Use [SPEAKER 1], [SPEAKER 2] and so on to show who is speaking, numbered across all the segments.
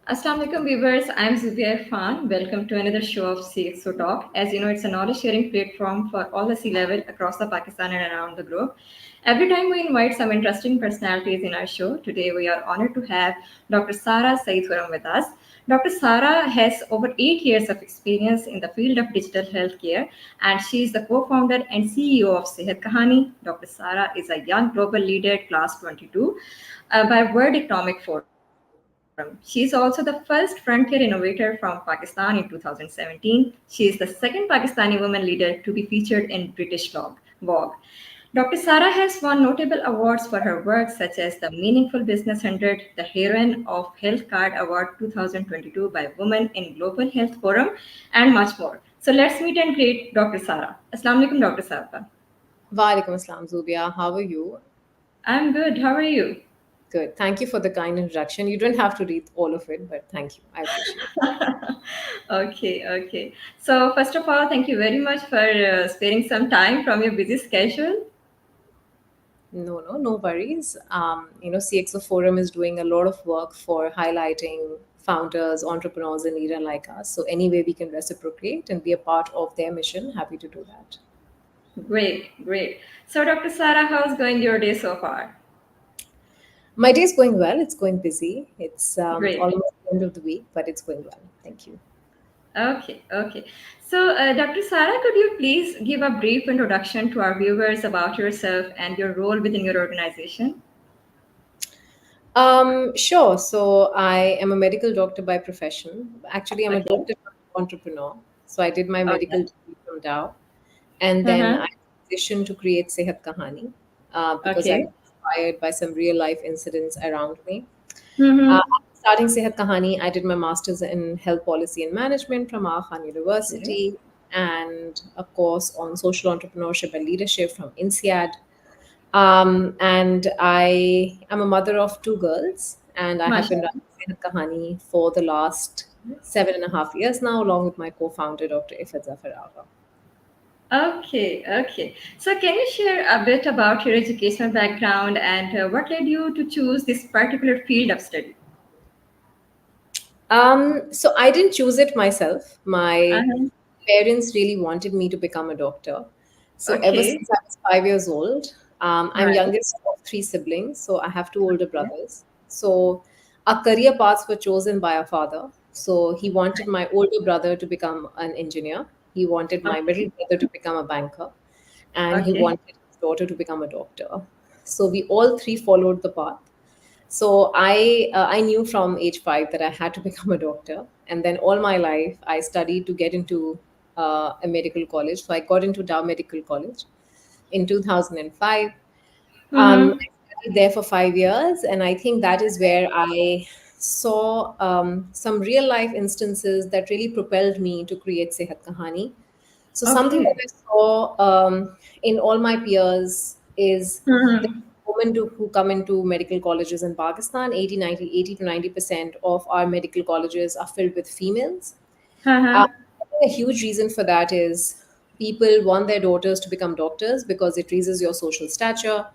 [SPEAKER 1] Assalamu alaikum viewers, I'm Zubia Irfan. Welcome to another show of CxO Talk. As you know, it's a knowledge sharing platform for all the C-level across the Pakistan and around the globe. Every time we invite some interesting personalities in our show, today we are honored to have Dr. Sara Saeed Khurram with us. Dr. Sara has over 8 years of experience in the field of digital healthcare, and she is the co-founder and CEO of Sehat Kahani. Dr. Sara is a young global leader, class 22, by World Economic Forum. She is also the first frontier innovator from Pakistan in 2017. She is the second Pakistani woman leader to be featured in British Vogue. Dr. Sara has won notable awards for her work, such as the Meaningful Business 100, the Heroine of Health Card Award 2022 by Women in Global Health Forum, and much more. So let's meet and greet Dr. Sara. Assalamu alaikum, Dr. Sara.
[SPEAKER 2] Walaikum assalam, Zubia. How are you?
[SPEAKER 1] I'm good. How are you?
[SPEAKER 2] Good. Thank you for the kind introduction. You don't have to read all of it, but thank you. I appreciate it.
[SPEAKER 1] Okay. So, first of all, thank you very much for sparing some time from your busy schedule.
[SPEAKER 2] No worries. CxO Forum is doing a lot of work for highlighting founders, entrepreneurs, and leaders like us. So any way we can reciprocate and be a part of their mission, happy to do that.
[SPEAKER 1] Great. So, Dr. Sara, how's going your day so far?
[SPEAKER 2] My day is going well. It's going busy. It's
[SPEAKER 1] Great.
[SPEAKER 2] almost the end of the week, but it's going well. Thank you.
[SPEAKER 1] Okay. So, Dr. Sara, could you please give a brief introduction to our viewers about yourself and your role within your organization?
[SPEAKER 2] Sure. So I am a medical doctor by profession. Actually, I'm a
[SPEAKER 1] Okay.
[SPEAKER 2] doctor entrepreneur. So I did my medical
[SPEAKER 1] Okay.
[SPEAKER 2] degree from Dow, and then
[SPEAKER 1] Uh-huh.
[SPEAKER 2] I transitioned to create Sehat Kahani because I
[SPEAKER 1] Okay.
[SPEAKER 2] was inspired by some real life incidents around me.
[SPEAKER 1] Mm-hmm.
[SPEAKER 2] After starting Sehat Kahani, I did my master's in health policy and management from Aga Khan
[SPEAKER 1] Okay.
[SPEAKER 2] University and a course on social entrepreneurship and leadership from INSEAD. And I am a mother of two girls, and I have been
[SPEAKER 1] Mashallah.
[SPEAKER 2] running Sehat Kahani for the last 7.5 years now, along with my co-founder, Dr. Ifat Zafar Agha.
[SPEAKER 1] Okay. So, can you share a bit about your educational background and what led you to choose this particular field of study?
[SPEAKER 2] So I didn't choose it myself. My
[SPEAKER 1] Uh-huh.
[SPEAKER 2] parents really wanted me to become a doctor. So ever
[SPEAKER 1] Okay.
[SPEAKER 2] since I was 5 years old, I'm
[SPEAKER 1] Right.
[SPEAKER 2] youngest of three siblings, so I have two older
[SPEAKER 1] Okay.
[SPEAKER 2] brothers. So our career paths were chosen by our father. So he wanted my older brother to become an engineer. He wanted my
[SPEAKER 1] Okay.
[SPEAKER 2] middle brother to become a banker, and he
[SPEAKER 1] Okay.
[SPEAKER 2] wanted his daughter to become a doctor. So we all three followed the path. So I knew from age 5 that I had to become a doctor, and then all my life I studied to get into a medical college. So I got into Dow Medical College in 2005.
[SPEAKER 1] Mm-hmm.
[SPEAKER 2] I studied there for 5 years, and I think that is where I saw some real life instances that really propelled me to create Sehat Kahani. So something that
[SPEAKER 1] Okay.
[SPEAKER 2] I saw in all my peers is that
[SPEAKER 1] Mm-hmm.
[SPEAKER 2] who come into medical colleges in Pakistan, 80 to 90% of our medical colleges are filled with females.
[SPEAKER 1] Uh-huh.
[SPEAKER 2] I think a huge reason for that is people want their daughters to become doctors because it raises your social stature,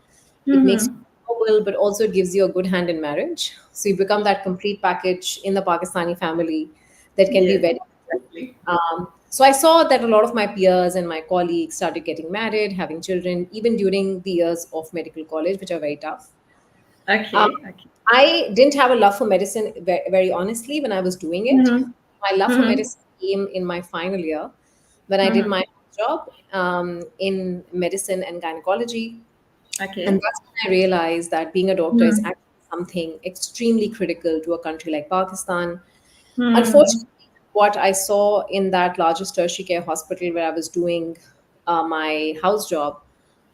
[SPEAKER 2] it makes
[SPEAKER 1] Mm-hmm.
[SPEAKER 2] you noble, but also it gives you a good hand in marriage. So you become that complete package in the Pakistani family that can be
[SPEAKER 1] Yes,
[SPEAKER 2] very.
[SPEAKER 1] exactly.
[SPEAKER 2] So I saw that a lot of my peers and my colleagues started getting married, having children, even during the years of medical college, which are very tough. Um,
[SPEAKER 1] Okay.
[SPEAKER 2] I didn't have a love for medicine very honestly when I was doing it.
[SPEAKER 1] Mm-hmm.
[SPEAKER 2] My love for
[SPEAKER 1] Mm-hmm.
[SPEAKER 2] medicine came in my final year when I did
[SPEAKER 1] Mm-hmm.
[SPEAKER 2] my job in medicine and gynecology. And
[SPEAKER 1] Okay.
[SPEAKER 2] that's when I realized that being a doctor is
[SPEAKER 1] Mm-hmm.
[SPEAKER 2] actually something extremely critical to a country like Pakistan.
[SPEAKER 1] Mm-hmm.
[SPEAKER 2] Unfortunately, what I saw in that largest tertiary care hospital where I was doing my house job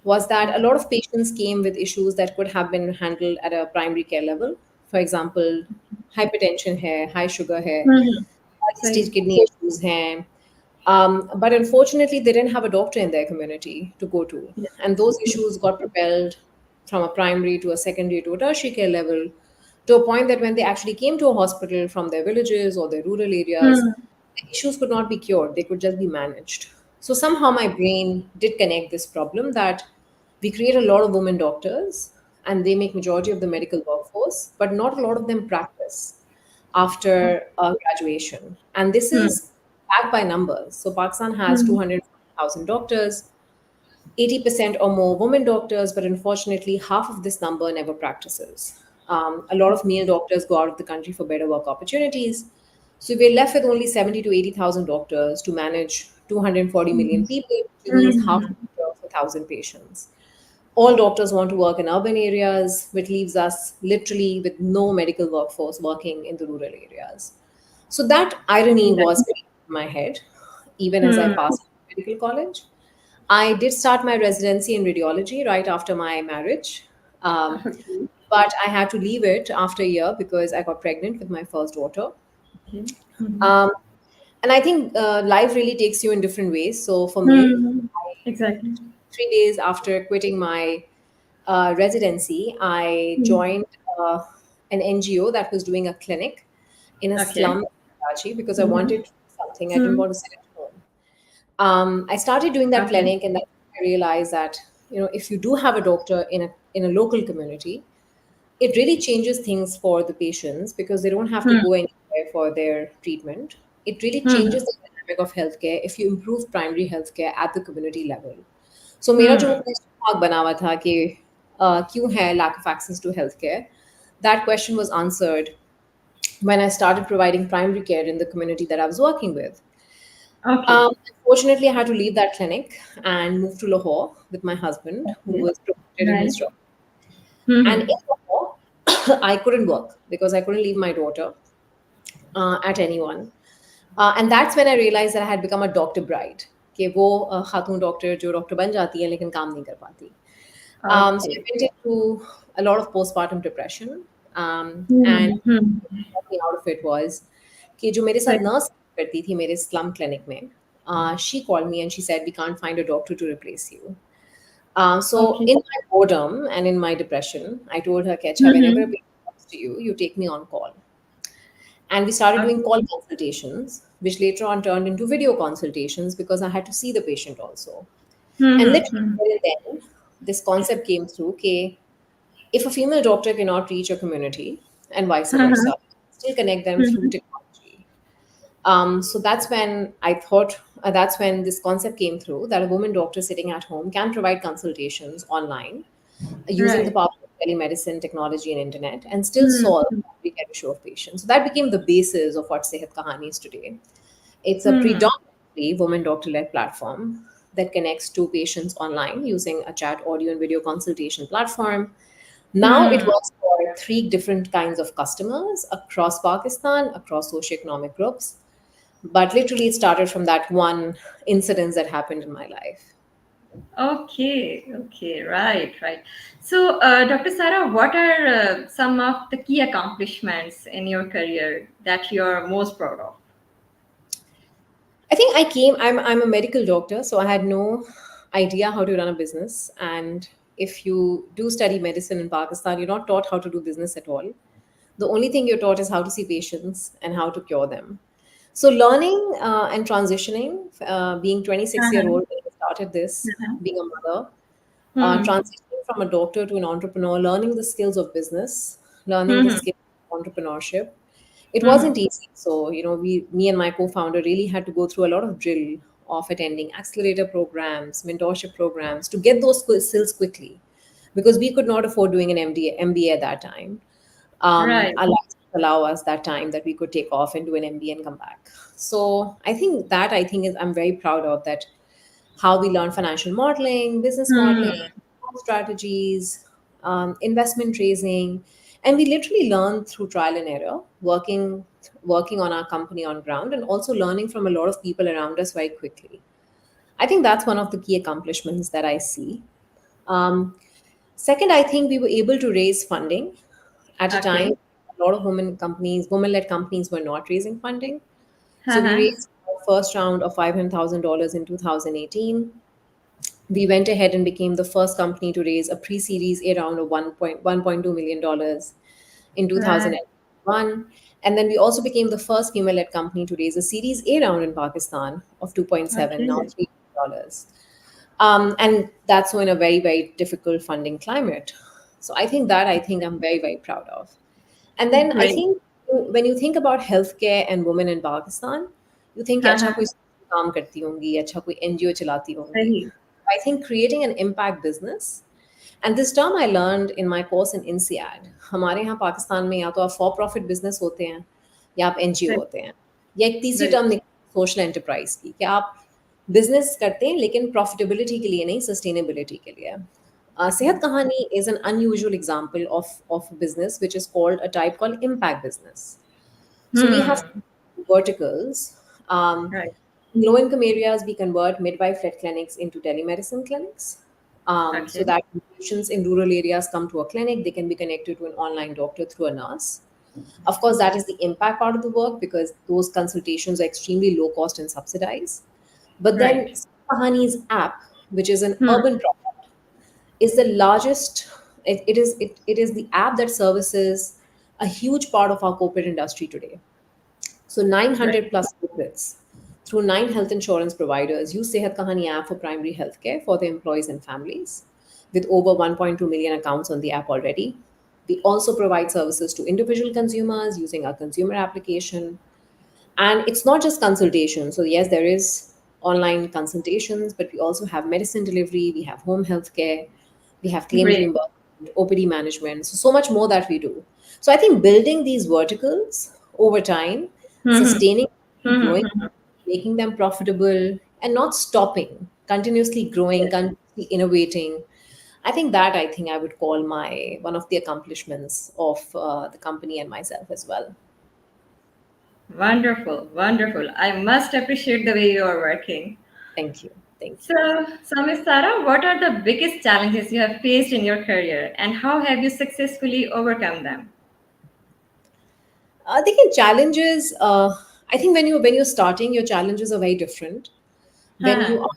[SPEAKER 2] was that a lot of patients came with issues that could have been handled at a primary care level. For example, hypertension hair, high sugar hair,
[SPEAKER 1] Mm-hmm.
[SPEAKER 2] stage
[SPEAKER 1] Sorry.
[SPEAKER 2] kidney issues hair. But unfortunately, they didn't have a doctor in their community to go to.
[SPEAKER 1] Yeah.
[SPEAKER 2] And those issues got propelled from a primary to a secondary to a tertiary care level to a point that when they actually came to a hospital from their villages or their rural areas,
[SPEAKER 1] Mm-hmm.
[SPEAKER 2] the issues could not be cured, they could just be managed. So somehow my brain did connect this problem that we create a lot of women doctors and they make majority of the medical workforce, but not a lot of them practice. after graduation. And this
[SPEAKER 1] Hmm.
[SPEAKER 2] is backed by numbers. So Pakistan has
[SPEAKER 1] Hmm.
[SPEAKER 2] 200,000 doctors, 80% or more women doctors, but unfortunately, half of this number never practices. A lot of male doctors go out of the country for better work opportunities. So we're left with only 70 to 80,000 doctors to manage 240 million people, which means half
[SPEAKER 1] Hmm.
[SPEAKER 2] a doctor for 1,000 patients. All doctors want to work in urban areas, which leaves us literally with no medical workforce working in the rural areas. So that irony was
[SPEAKER 1] Exactly.
[SPEAKER 2] playing in my head even as I
[SPEAKER 1] Hmm.
[SPEAKER 2] passed medical college. I did start my residency in radiology right after my marriage, um,
[SPEAKER 1] Okay.
[SPEAKER 2] but I had to leave it after a year because I got pregnant with my first daughter.
[SPEAKER 1] Okay. Hmm.
[SPEAKER 2] Um, and I think life really takes you in different ways. So for me,
[SPEAKER 1] Hmm. Exactly.
[SPEAKER 2] 3 days after quitting my residency, I
[SPEAKER 1] Hmm.
[SPEAKER 2] joined an NGO that was doing a clinic in a
[SPEAKER 1] Okay.
[SPEAKER 2] slum in Karachi because I
[SPEAKER 1] Hmm.
[SPEAKER 2] wanted to do something. I didn't
[SPEAKER 1] Hmm.
[SPEAKER 2] want to sit at home. I started doing that
[SPEAKER 1] Okay.
[SPEAKER 2] clinic, and then I realized that if you do have a doctor in a local community, it really changes things for the patients because they don't have to
[SPEAKER 1] Hmm.
[SPEAKER 2] go anywhere for their treatment. It really
[SPEAKER 1] Hmm.
[SPEAKER 2] changes the dynamic of healthcare if you improve primary healthcare at the community level. So मेरा जो
[SPEAKER 1] Hmm.
[SPEAKER 2] question mark बना हुआ था कि क्यों है lack of access to healthcare, that question was answered when I started providing primary care in the community that I was working with.
[SPEAKER 1] Okay.
[SPEAKER 2] Unfortunately, I had to leave that clinic and move to Lahore with my husband, who
[SPEAKER 1] Okay.
[SPEAKER 2] was promoted in his
[SPEAKER 1] Right.
[SPEAKER 2] job. And
[SPEAKER 1] Hmm.
[SPEAKER 2] in Lahore, I couldn't work because I couldn't leave my daughter at anyone. And that's when I realized that I had become a doctor bride. कि वो खातून doctor जो doctor बन जाती है लेकिन काम नहीं कर पाती. So I
[SPEAKER 1] Okay.
[SPEAKER 2] went into a lot of postpartum depression. And
[SPEAKER 1] Hmm. Hmm.
[SPEAKER 2] what got me out of it was कि जो मेरे साथ
[SPEAKER 1] Right.
[SPEAKER 2] nurse करती थी मेरे slum clinic में, she called me and she said, we can't find a doctor to replace you. So
[SPEAKER 1] Okay.
[SPEAKER 2] in my boredom and in my depression, I told her, Kecha, whenever a
[SPEAKER 1] Hmm.
[SPEAKER 2] patient comes to you, you take me on call. And we started doing
[SPEAKER 1] Okay.
[SPEAKER 2] call consultations, which later on turned into video consultations because I had to see the patient also. And
[SPEAKER 1] Hmm.
[SPEAKER 2] literally
[SPEAKER 1] Hmm.
[SPEAKER 2] there and then, this concept came through, okay, if a female doctor cannot reach a community and vice
[SPEAKER 1] Uh-huh.
[SPEAKER 2] versa, still connect them through
[SPEAKER 1] Hmm.
[SPEAKER 2] technology. So that's when I thought, that's when this concept came through that a woman doctor sitting at home can provide consultations online using the
[SPEAKER 1] Right.
[SPEAKER 2] power of telemedicine, technology, and internet, and still
[SPEAKER 1] Hmm.
[SPEAKER 2] solve every kind of issue of patients. So that became the basis of what Sehat Kahani is today. It's a
[SPEAKER 1] Hmm.
[SPEAKER 2] predominantly woman doctor led platform that connects to patients online using a chat, audio, and video consultation platform. Now it
[SPEAKER 1] Hmm.
[SPEAKER 2] works for three different kinds of customers across Pakistan, across socioeconomic groups. But literally, it started from that one incident that happened in my life.
[SPEAKER 1] Okay, okay, right, right. So, Dr. Sarah, what are some of the key accomplishments in your career that you're most proud of?
[SPEAKER 2] I think I'm a medical doctor, so I had no idea how to run a business. And if you do study medicine in Pakistan, you're not taught how to do business at all. The only thing you're taught is how to see patients and how to cure them. So learning and transitioning, being 26-year-old
[SPEAKER 1] Uh-huh.
[SPEAKER 2] when I started this,
[SPEAKER 1] Uh-huh.
[SPEAKER 2] being a mother,
[SPEAKER 1] Hmm.
[SPEAKER 2] transitioning from a doctor to an entrepreneur, learning the skills of business, learning the
[SPEAKER 1] Hmm.
[SPEAKER 2] skills of entrepreneurship. It wasn't
[SPEAKER 1] Hmm.
[SPEAKER 2] easy. So, me and my co-founder really had to go through a lot of drill of attending accelerator programs, mentorship programs to get those skills quickly because we could not afford doing an MBA at that time.
[SPEAKER 1] Right.
[SPEAKER 2] Our lives didn't allow us that time that we could take off and do an MBA and come back. So I think is I'm very proud of that how we learn financial modeling, business modeling,
[SPEAKER 1] Hmm.
[SPEAKER 2] strategies, investment raising, and we literally learn through trial and error, working on our company on ground, and also learning from a lot of people around us very quickly. I think that's one of the key accomplishments that I see. Um, Second, I think we were able to raise funding at a time
[SPEAKER 1] Okay.
[SPEAKER 2] a lot of women-led companies were not raising funding. So we
[SPEAKER 1] Uh-huh.
[SPEAKER 2] raised our first round of $500,000 in 2018. We went ahead and became the first company to raise a pre-series A round of $1.2 million in
[SPEAKER 1] Right.
[SPEAKER 2] 2001. And then we also became the first female-led company to raise a Series A round in Pakistan of 2.7, now
[SPEAKER 1] Okay.
[SPEAKER 2] $3 million. And that's so in a very, very difficult funding climate. So I think I'm very, very proud of. And then I
[SPEAKER 1] Great.
[SPEAKER 2] think when you think about healthcare and women in Pakistan, you think कि
[SPEAKER 1] हाँ
[SPEAKER 2] अच्छा
[SPEAKER 1] हाँ
[SPEAKER 2] कोई काम करती होंगी, अच्छा कोई NGO चलाती होंगी.
[SPEAKER 1] सही
[SPEAKER 2] I think creating an impact business, and this term I learned in my course in INSEAD. हमारे यहाँ पाकिस्तान में या तो आप फॉर प्रॉफिट बिजनेस होते हैं या आप NGO
[SPEAKER 1] सही
[SPEAKER 2] होते हैं, या एक तीसरी
[SPEAKER 1] बिल्कुल
[SPEAKER 2] टर्म निकली सोशल एंटरप्राइज की कि आप बिजनेस करते हैं लेकिन प्रॉफिटेबिलिटी के लिए नहीं, सस्टेनेबिलिटी के लिए. Sehat Kahani is an unusual example of a business which is called a type called impact business. So we have
[SPEAKER 1] hmm
[SPEAKER 2] verticals.
[SPEAKER 1] right
[SPEAKER 2] In low income areas, we convert midwife-led clinics into telemedicine clinics. So
[SPEAKER 1] okay
[SPEAKER 2] that patients in rural areas come to a clinic, they can be connected to an online doctor through a nurse. Of course, that is the impact part of the work because those consultations are extremely low cost and subsidized. But then
[SPEAKER 1] right
[SPEAKER 2] Kahani's app, which is an
[SPEAKER 1] hmm
[SPEAKER 2] urban product, is the largest. It is the app that services a huge part of our corporate industry today. So
[SPEAKER 1] right
[SPEAKER 2] 900 plus corporates through 9 health insurance providers use Sehat Kahani app for primary healthcare for their employees and families, with over 1.2 million accounts on the app already. We also provide services to individual consumers using our consumer application. And it's not just consultation. So yes, there is online consultations, but we also have medicine delivery, we have home health care, we have claims
[SPEAKER 1] great
[SPEAKER 2] reimbursement, OPD management, so much more that we do. So I think building these verticals over time,
[SPEAKER 1] hmm
[SPEAKER 2] sustaining, growing,
[SPEAKER 1] hmm
[SPEAKER 2] making them profitable, and not stopping, continuously growing,
[SPEAKER 1] yes
[SPEAKER 2] continuously innovating. I think I would call my one of the accomplishments of the company and myself as well.
[SPEAKER 1] wonderful wonderful I must appreciate the way you are working.
[SPEAKER 2] Thank you. Thank you.
[SPEAKER 1] So Miss Sara, what are the biggest challenges you have faced in your career and how have you successfully overcome them?
[SPEAKER 2] I think in challenges, I think when you're starting, your challenges are very different. When you
[SPEAKER 1] Huh,
[SPEAKER 2] are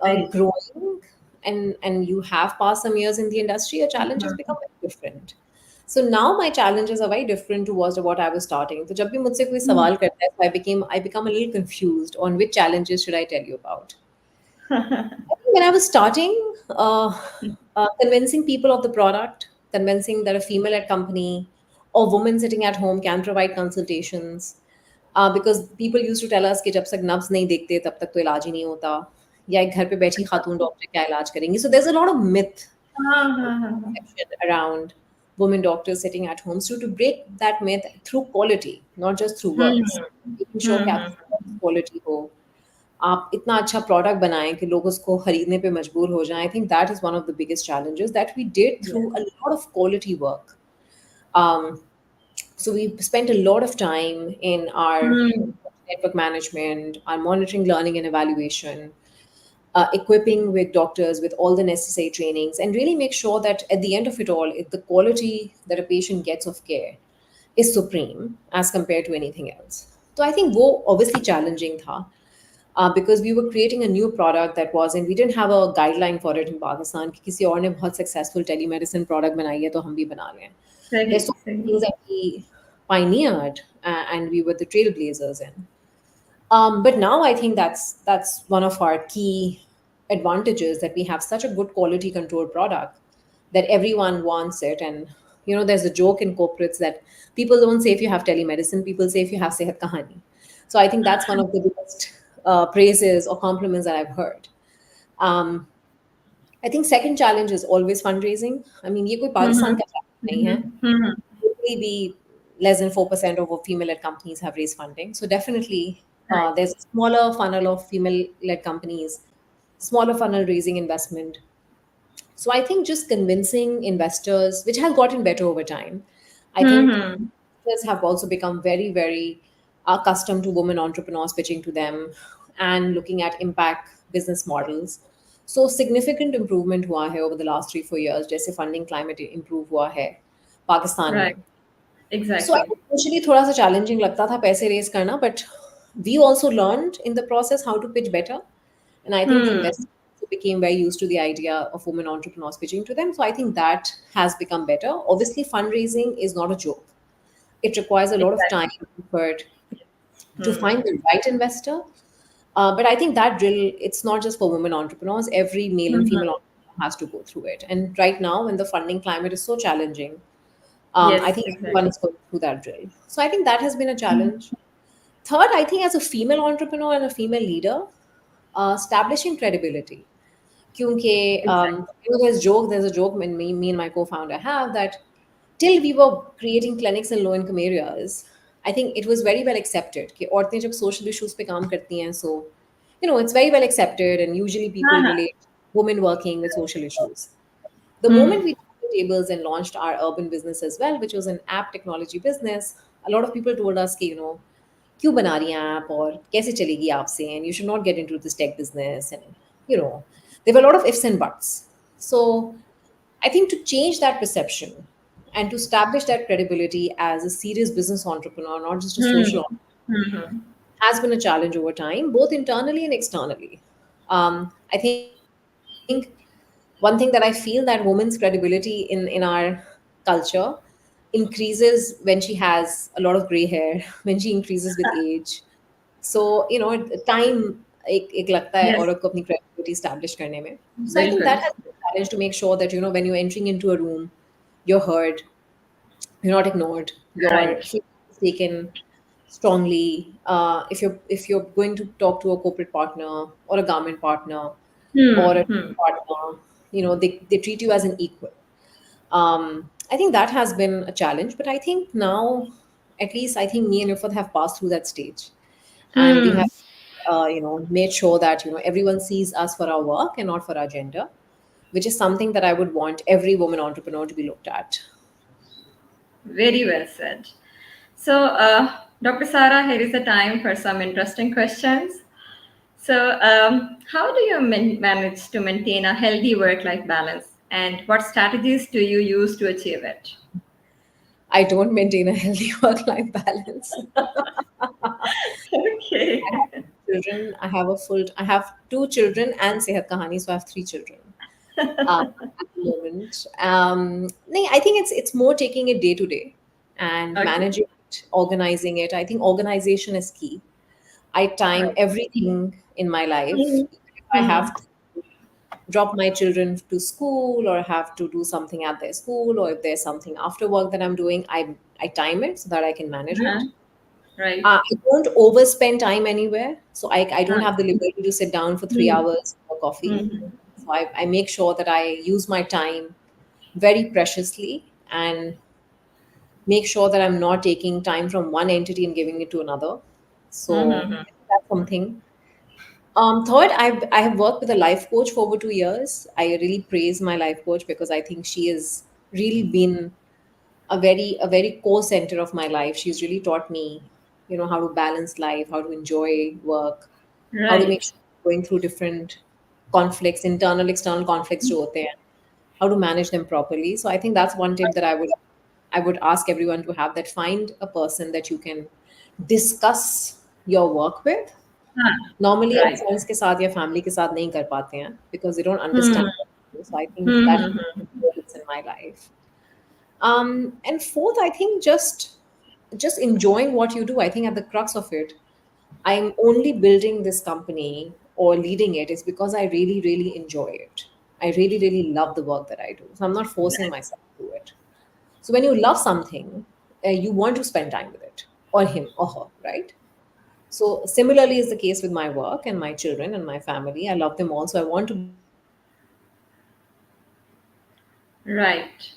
[SPEAKER 1] very true.
[SPEAKER 2] growing and you have passed some years in the industry, your challenges become very different. So now my challenges are very different towards what I was starting. So जब भी मुझसे कोई सवाल करता है, so I become a little confused on which challenges should I tell you about. I think when I was starting, convincing people of the product, convincing that a female-led company or woman sitting at home can provide consultations, because people used to tell us कि जब तक नब्ज नहीं देखते तब तक तो इलाज ही नहीं होता, या एक घर पे बैठी खातून डॉक्टर क्या इलाज करेंगी. So there's a lot of myth
[SPEAKER 1] हाँ, हाँ, हाँ, हाँ.
[SPEAKER 2] perception around women doctors sitting at home. So to break that myth through quality, not just through
[SPEAKER 1] Hmm,
[SPEAKER 2] words, making sure कि
[SPEAKER 1] hmm,
[SPEAKER 2] आपकी quality हो, आप इतना अच्छा प्रोडक्ट बनाएं कि लोग उसको खरीदने पे मजबूर हो जाएं. I think that is one of the biggest challenges that we did through
[SPEAKER 1] yes.
[SPEAKER 2] A lot of quality work. So we spent a lot of time in our
[SPEAKER 1] Hmm,
[SPEAKER 2] network management, our monitoring, learning, and evaluation, equipping with doctors with all the necessary trainings, and really make sure that at the end of it all, the quality that a patient gets of care is supreme as compared to anything else. So I think वो obviously challenging था, because we were creating a new product that was, and we didn't have a guideline for it in Pakistan कि किसी और ने बहुत successful telemedicine product बनाई है तो हम भी बना लें.
[SPEAKER 1] सही
[SPEAKER 2] There's so many
[SPEAKER 1] सही
[SPEAKER 2] things that we pioneered, and we were the trailblazers in. But now I think that's one of our key advantages, that we have such a good quality control product that everyone wants it. And there's a joke in corporates that people don't say if you have telemedicine, people say if you have Sehat Kahani. So I think that's one of the biggest praises or compliments that I've heard. Um, I think second challenge is always fundraising. I mean, ये कोई
[SPEAKER 1] hmm
[SPEAKER 2] Pakistan का challenge नहीं है.
[SPEAKER 1] hmm
[SPEAKER 2] Typically be less than 4% of what female-led companies have raised funding. So definitely,
[SPEAKER 1] right
[SPEAKER 2] there's a smaller funnel of female-led companies, smaller funnel raising investment. So I think just convincing investors, which has gotten better over time, I think
[SPEAKER 1] hmm
[SPEAKER 2] investors have also become very, very accustomed to women entrepreneurs pitching to them and looking at impact business models. So significant improvement हुआ है over the last 3-4 years. जैसे funding climate improve हुआ है Pakistan
[SPEAKER 1] right
[SPEAKER 2] में. So I
[SPEAKER 1] exactly
[SPEAKER 2] think initially थोड़ा सा challenging लगता था पैसे raise करना, but we also learned in the process how to pitch better, and I think the
[SPEAKER 1] hmm
[SPEAKER 2] investors became very used to the idea of women entrepreneurs pitching to them. So I think that has become better. Obviously, fundraising is not a joke. It requires a lot of time
[SPEAKER 1] exactly
[SPEAKER 2] and effort to
[SPEAKER 1] hmm
[SPEAKER 2] find the right investor. But I think that drill, it's not just for women entrepreneurs. Every male and
[SPEAKER 1] hmm
[SPEAKER 2] female entrepreneur has to go through it. And right now, when the funding climate is so challenging, I
[SPEAKER 1] Yes,
[SPEAKER 2] think everyone
[SPEAKER 1] exactly.
[SPEAKER 2] is going through that drill. So I think that has been a challenge. Third, I think as a female entrepreneur and a female leader, establishing credibility. Kyunki,
[SPEAKER 1] Exactly.
[SPEAKER 2] there's a joke me and my co-founder have that till we were creating clinics in low-income areas, I think it was very well accepted कि औरतें जब social issues पे काम करती हैं, so it's very well accepted, and usually people
[SPEAKER 1] Uh-huh.
[SPEAKER 2] relate women working with social issues. The moment
[SPEAKER 1] Hmm.
[SPEAKER 2] we took the tables and launched our urban business as well, which was an app technology business, a lot of people told us कि क्यों बना रही हैं आप और कैसे चलेगी आपसे, and you should not get into this tech business, and you know there were a lot of ifs and buts. So I think to change that perception and to establish that credibility as a serious business entrepreneur, not just a
[SPEAKER 1] Hmm.
[SPEAKER 2] social entrepreneur,
[SPEAKER 1] Hmm.
[SPEAKER 2] has been a challenge over time, both internally and externally. I think one thing that I feel that women's credibility in our culture increases when she has a lot of gray hair, when she increases with age. So, time एक लगता है
[SPEAKER 1] Yes,
[SPEAKER 2] औरत को अपनी credibility establish करने में. So I think
[SPEAKER 1] बिल्कुल.
[SPEAKER 2] that has been a challenge to make sure that, when you're entering into a room, you're heard, you're not ignored, your
[SPEAKER 1] Right.
[SPEAKER 2] feedback is taken strongly. If you're going to talk to a corporate partner or a government partner or a
[SPEAKER 1] Hmm. Hmm.
[SPEAKER 2] partner, they treat you as an equal. I think that has been a challenge, but I think now, at least I think me and Irfan have passed through that stage, and we have,
[SPEAKER 1] Hmm.
[SPEAKER 2] made sure that everyone sees us for our work and not for our gender, which is something that I would want every woman entrepreneur to be looked at.
[SPEAKER 1] Very well said. So, Dr. Sara, here is the time for some interesting questions. So, how do you manage to maintain a healthy work life balance? And what strategies do you use to achieve it?
[SPEAKER 2] I don't maintain a healthy work-life balance.
[SPEAKER 1] Okay.
[SPEAKER 2] Children, I have two children and Sehat Kahani, so I have three children. At the moment. I think it's more taking it day to day and
[SPEAKER 1] Okay.
[SPEAKER 2] managing it, organizing it. I think organization is key. I time
[SPEAKER 1] Right.
[SPEAKER 2] everything in my life.
[SPEAKER 1] Hmm.
[SPEAKER 2] If I
[SPEAKER 1] Hmm.
[SPEAKER 2] have to drop my children to school or have to do something at their school, or if there's something after work that I'm doing, I time it so that I can manage
[SPEAKER 1] Uh-huh.
[SPEAKER 2] it.
[SPEAKER 1] Right.
[SPEAKER 2] I don't overspend time anywhere. So I don't
[SPEAKER 1] Huh.
[SPEAKER 2] have the liberty to sit down for three
[SPEAKER 1] Hmm.
[SPEAKER 2] hours for coffee.
[SPEAKER 1] Hmm.
[SPEAKER 2] So I make sure that I use my time very preciously and make sure that I'm not taking time from one entity and giving it to another. So
[SPEAKER 1] Hmm.
[SPEAKER 2] that's something. Third, I have worked with a life coach for over 2 years. I really praise my life coach because I think she has really been a very core center of my life. She's really taught me, how to balance life, how to enjoy work, how to make
[SPEAKER 1] Right.
[SPEAKER 2] sure going through different conflicts, internal, external conflicts जो होते हैं, how to manage them properly. So I think that's one tip that I would ask everyone to have, that find a person that you can discuss your work with.
[SPEAKER 1] Huh.
[SPEAKER 2] Normally आप
[SPEAKER 1] Right.
[SPEAKER 2] Friends के साथ या family के साथ नहीं कर पाते हैं because they don't
[SPEAKER 1] Hmm.
[SPEAKER 2] understand. So I think
[SPEAKER 1] Hmm.
[SPEAKER 2] that
[SPEAKER 1] Hmm.
[SPEAKER 2] is in my life. And fourth, I think just enjoying what you do. I think at the crux of it, I'm only building this company or leading it is because I really, really enjoy it. I really, really love the work that I do. So I'm not forcing myself to do it. So when you love something, you want to spend time with it, or him or her, right? So similarly is the case with my work and my children and my family. I love them all, so I want to be there for them. So I think that's one tip that I would
[SPEAKER 1] Right.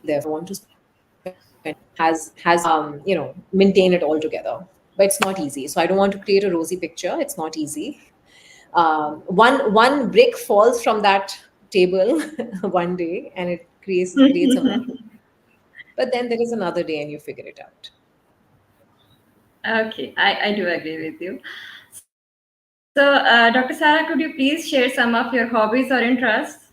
[SPEAKER 2] everyone to spend time with me has maintain it all together. But it's not easy. So I don't want to create a rosy picture. It's not easy. One brick falls from that table one day, and it creates a mess. But then there is another day, and you figure it out.
[SPEAKER 1] Okay, I do agree with you. So, Dr. Sarah, could you please share some of your hobbies or interests?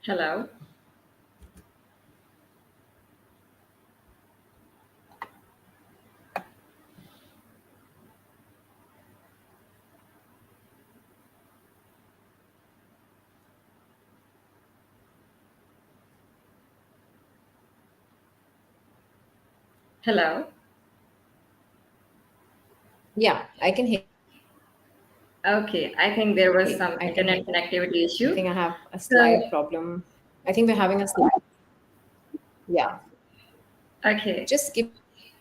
[SPEAKER 1] Hello. Hello.
[SPEAKER 2] Yeah, I can hear you.
[SPEAKER 1] Okay, I think there was some
[SPEAKER 2] I can
[SPEAKER 1] internet
[SPEAKER 2] hear you.
[SPEAKER 1] connectivity
[SPEAKER 2] I
[SPEAKER 1] issue.
[SPEAKER 2] think I have a slight
[SPEAKER 1] So,
[SPEAKER 2] problem. I think we're having a slight. Yeah.
[SPEAKER 1] okay.
[SPEAKER 2] Just give me a second.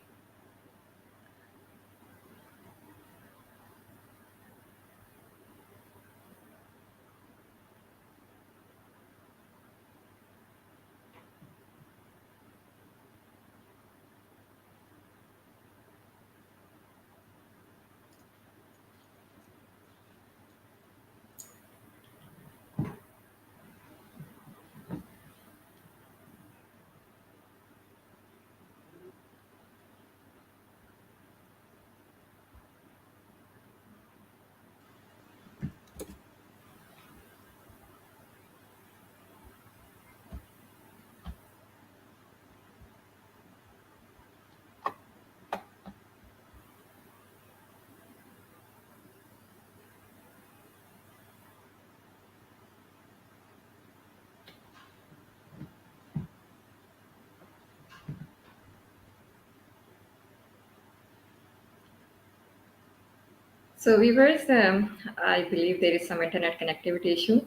[SPEAKER 1] So, viewers, I believe there is some internet connectivity issue.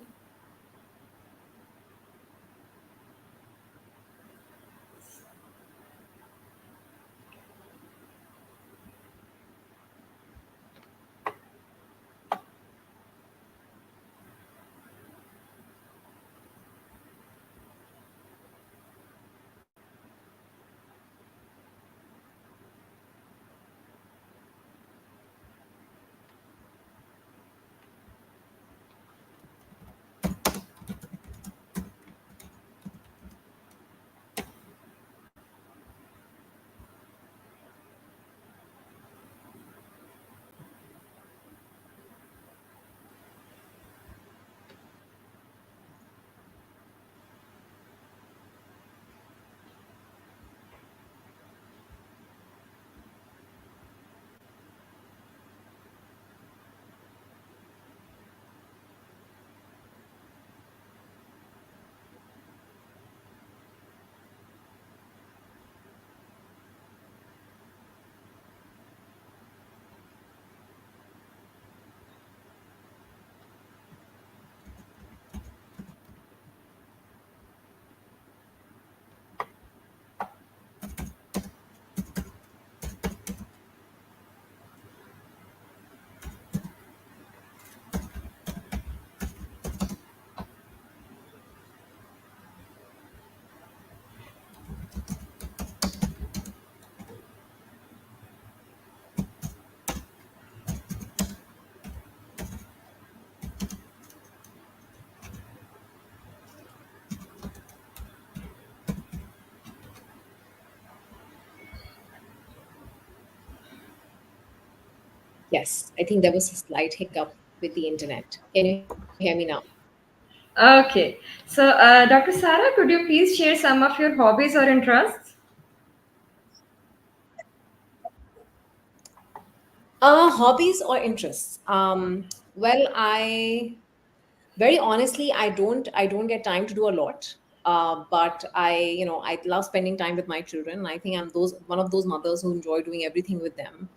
[SPEAKER 2] Yes, I think there was a slight hiccup with the internet. Can you hear me now?
[SPEAKER 1] Okay. So, Dr. Sarah, could you please share some of your hobbies or interests?
[SPEAKER 2] Hobbies or interests? Well, I very honestly, I don't get time to do a lot. But I love spending time with my children. I think I'm those one of those mothers who enjoy doing everything with them.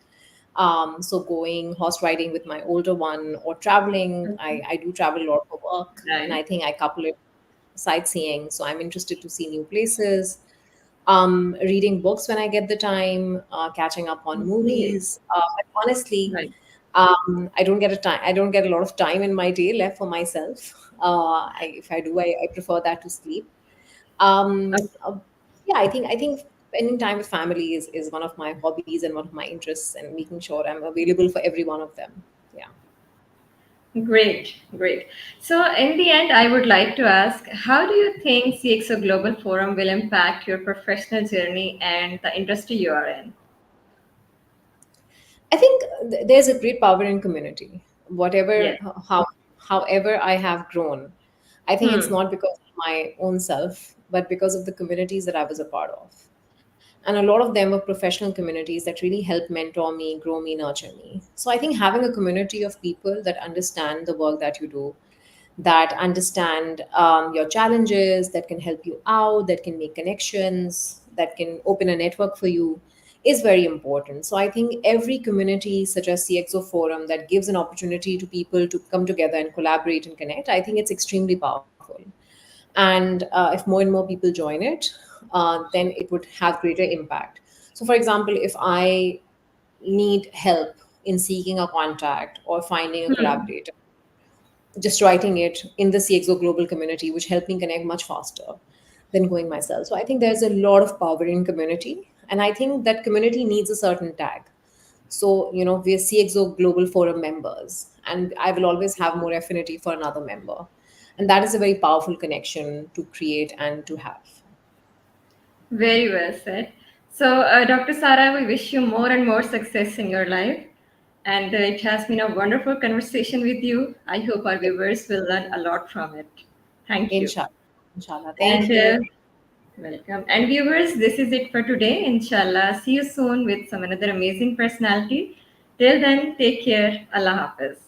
[SPEAKER 2] So going horse riding with my older one or traveling. I do travel a lot for work, and
[SPEAKER 1] Right.
[SPEAKER 2] I think I couple it sightseeing. So I'm interested to see new places. Reading books when I get the time, catching up on
[SPEAKER 1] Okay.
[SPEAKER 2] movies. But honestly,
[SPEAKER 1] Right.
[SPEAKER 2] I don't get a time. I don't get a lot of time in my day left for myself. If I do, I prefer that to sleep. Um,
[SPEAKER 1] Okay.
[SPEAKER 2] uh, yeah, I think spending time with family is one of my hobbies and one of my interests, and making sure I'm available for every one of them. Yeah.
[SPEAKER 1] Great, great. So, in the end, I would like to ask, how do you think CXO Global Forum will impact your professional journey and the industry you are in?
[SPEAKER 2] I think there's a great power in community. Whatever,
[SPEAKER 1] Yes.
[SPEAKER 2] however I have grown, I think it's
[SPEAKER 1] Hmm.
[SPEAKER 2] not because of my own self, but because of the communities that I was a part of. And a lot of them were professional communities that really help mentor me, grow me, nurture me. So I think having a community of people that understand the work that you do, that understand your challenges, that can help you out, that can make connections, that can open a network for you, is very important. So I think every community such as CxO Forum that gives an opportunity to people to come together and collaborate and connect, I think it's extremely powerful. And if more and more people join it, then it would have greater impact. So for example, if I need help in seeking a contact or finding a
[SPEAKER 1] Hmm.
[SPEAKER 2] collaborator, just writing it in the CXO global community, which helped me connect much faster than going myself. So I think there's a lot of power in community. And I think that community needs a certain tag. So, we're CXO Global Forum members, and I will always have more affinity for another member. And that is a very powerful connection to create and to have.
[SPEAKER 1] Very well said. So, Dr. Sara, we wish you more and more success in your life. And it has been a wonderful conversation with you. I hope our viewers will learn a lot from it. Thank you.
[SPEAKER 2] Inshallah. Inshallah. Thank
[SPEAKER 1] And
[SPEAKER 2] you.
[SPEAKER 1] welcome. And viewers, this is it for today. Inshallah. See you soon with some another amazing personality. Till then, take care. Allah Hafiz.